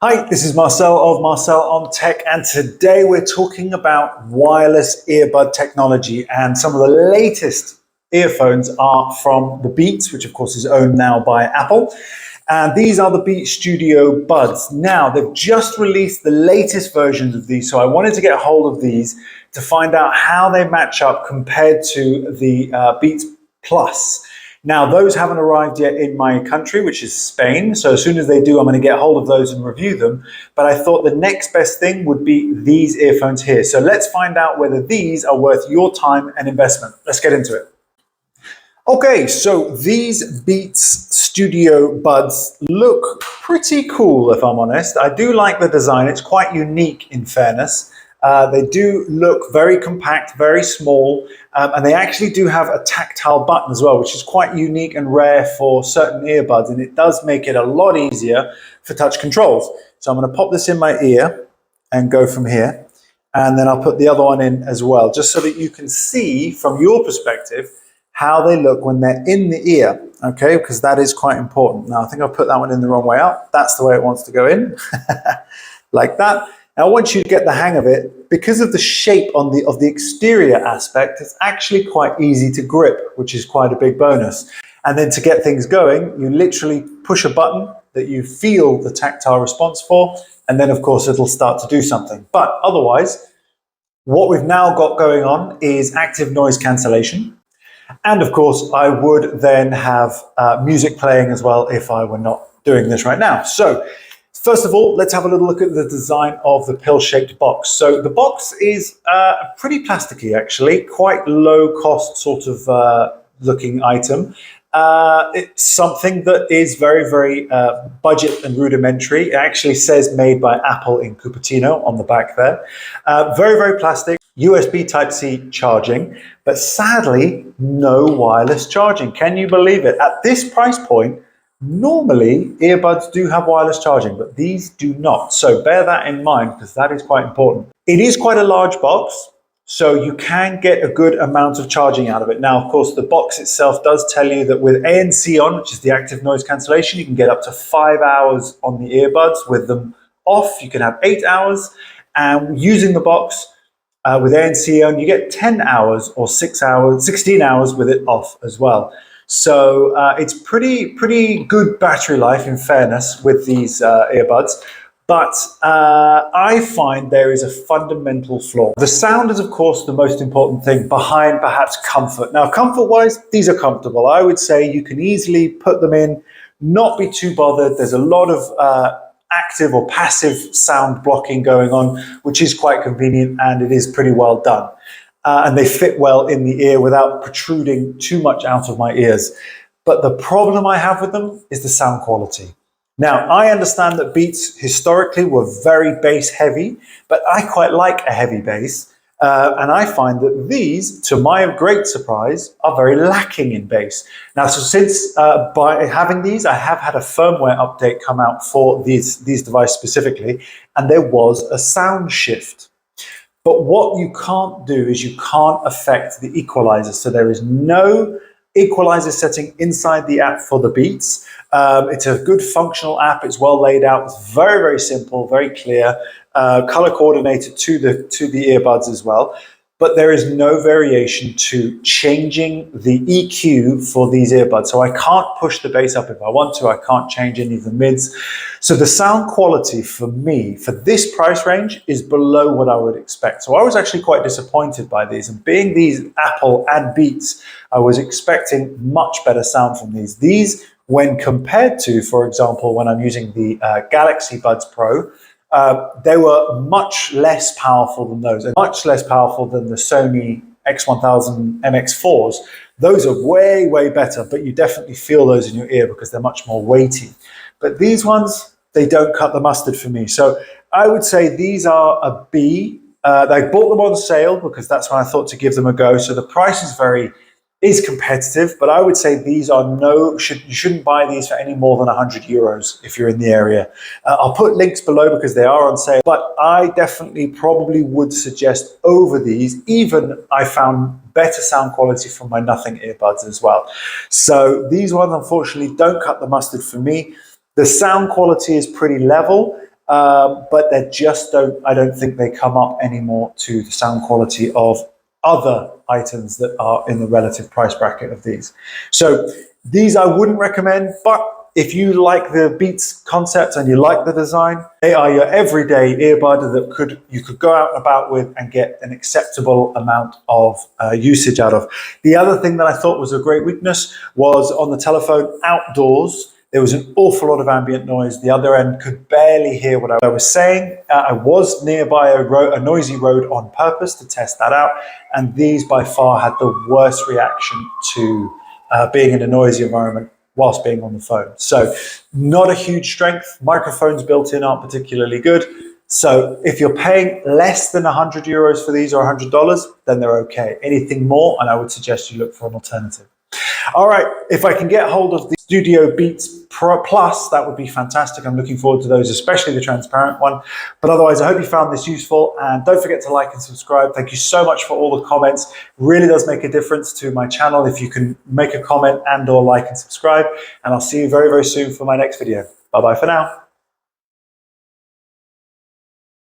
Hi, this is Marcel of Marcel on Tech, and today we're talking about wireless earbud technology, and some of the latest earphones are from the Beats, which of course is owned now by Apple. And these are the Beats Studio Buds. Now, they've just released the latest versions of these, so I wanted to get a hold of these to find out how they match up compared to the Beats Plus. Now, those haven't arrived yet in my country, which is Spain. So as soon as they do, I'm going to get hold of those and review them. But I thought the next best thing would be these earphones here. So let's find out whether these are worth your time and investment. Let's get into it. Okay, so these Beats Studio Buds look pretty cool, if I'm honest. I do like the design. It's quite unique, in fairness. They do look very compact, very small, and they actually do have a tactile button as well, which is quite unique and rare for certain earbuds, and it does make it a lot easier for touch controls. So I'm going to pop this in my ear and go from here, and then I'll put the other one in as well, just so that you can see from your perspective how they look when they're in the ear, okay, because that is quite important. Now, I think I've put that one in the wrong way out. That's the way it wants to go in, like that. Now, once you get the hang of it, because of the shape of the exterior aspect, it's actually quite easy to grip, which is quite a big bonus. And then to get things going, you literally push a button that you feel the tactile response for, and then of course it'll start to do something. But otherwise, what we've now got going on is active noise cancellation. And of course, I would then have music playing as well if I were not doing this right now. So, first of all, let's have a little look at the design of the pill-shaped box. So the box is pretty plasticky, actually, quite low-cost sort of looking item. It's something that is very, very budget and rudimentary. It actually says made by Apple in Cupertino on the back there. Very, very plastic. USB Type-C charging, but sadly, no wireless charging. Can you believe it? At this price point, normally, earbuds do have wireless charging, but these do not. So bear that in mind, because that is quite important. It is quite a large box, so you can get a good amount of charging out of it. Now, of course, the box itself does tell you that with ANC on, which is the active noise cancellation, you can get up to 5 hours on the earbuds. With them off, you can have 8 hours. And using the box, with ANC on, you get 10 hours or 6 hours, 16 hours with it off as well. So it's pretty good battery life, in fairness, with these earbuds. But I find there is a fundamental flaw. The sound is, of course, the most important thing behind perhaps comfort. Now, comfort-wise, these are comfortable. I would say you can easily put them in, not be too bothered. There's a lot of active or passive sound blocking going on, which is quite convenient, and it is pretty well done. And they fit well in the ear without protruding too much out of my ears. But the problem I have with them is the sound quality. Now, I understand that Beats historically were very bass heavy, but I quite like a heavy bass. And I find that these, to my great surprise, are very lacking in bass. Now, so since by having these, I have had a firmware update come out for these devices specifically, and there was a sound shift. But what you can't do is you can't affect the equalizer. So there is no equalizer setting inside the app for the Beats. It's a good functional app. It's well laid out. It's very, very simple, very clear, color coordinated to the earbuds as well. But there is no variation to changing the EQ for these earbuds. So I can't push the bass up if I want to. I can't change any of the mids. So the sound quality for me, for this price range, is below what I would expect. So I was actually quite disappointed by these. And being these Apple and Beats, I was expecting much better sound from these. These, when compared to, for example, when I'm using the Galaxy Buds Pro, they were much less powerful than those, and much less powerful than the Sony X1000 MX4s. Those are way, way better, but you definitely feel those in your ear because they're much more weighty. But these ones, they don't cut the mustard for me. So I would say these are a B. I bought them on sale because that's when I thought to give them a go. So the price is competitive, but I would say these are you shouldn't buy these for any more than 100 euros if you're in the area. I'll put links below because they are on sale, but I definitely probably would suggest over these. Even I found better sound quality from my Nothing earbuds as well. So these ones, unfortunately, don't cut the mustard for me. The sound quality is pretty level. but they just don't, I don't think they come up anymore to the sound quality of other items that are in the relative price bracket of these. So these I wouldn't recommend, but if you like the Beats concept and you like the design, they are your everyday earbud that you could go out and about with and get an acceptable amount of usage out of. The other thing that I thought was a great weakness was on the telephone outdoors. There was an awful lot of ambient noise. The other end could barely hear what I was saying. I was nearby a noisy road on purpose to test that out, and these by far had the worst reaction to being in a noisy environment whilst being on the phone. So not a huge strength. Microphones built in aren't particularly good. So if you're paying less than €100 for these or $100, then they're okay. Anything more, and I would suggest you look for an alternative. All right, if I can get hold of the Studio Beats Pro Plus, that would be fantastic. I'm looking forward to those, especially the transparent one. But otherwise, I hope you found this useful, and don't forget to like and subscribe. Thank you so much for all the comments. It really does make a difference to my channel if you can make a comment and or like and subscribe. And I'll see you very, very soon for my next video. Bye-bye for now.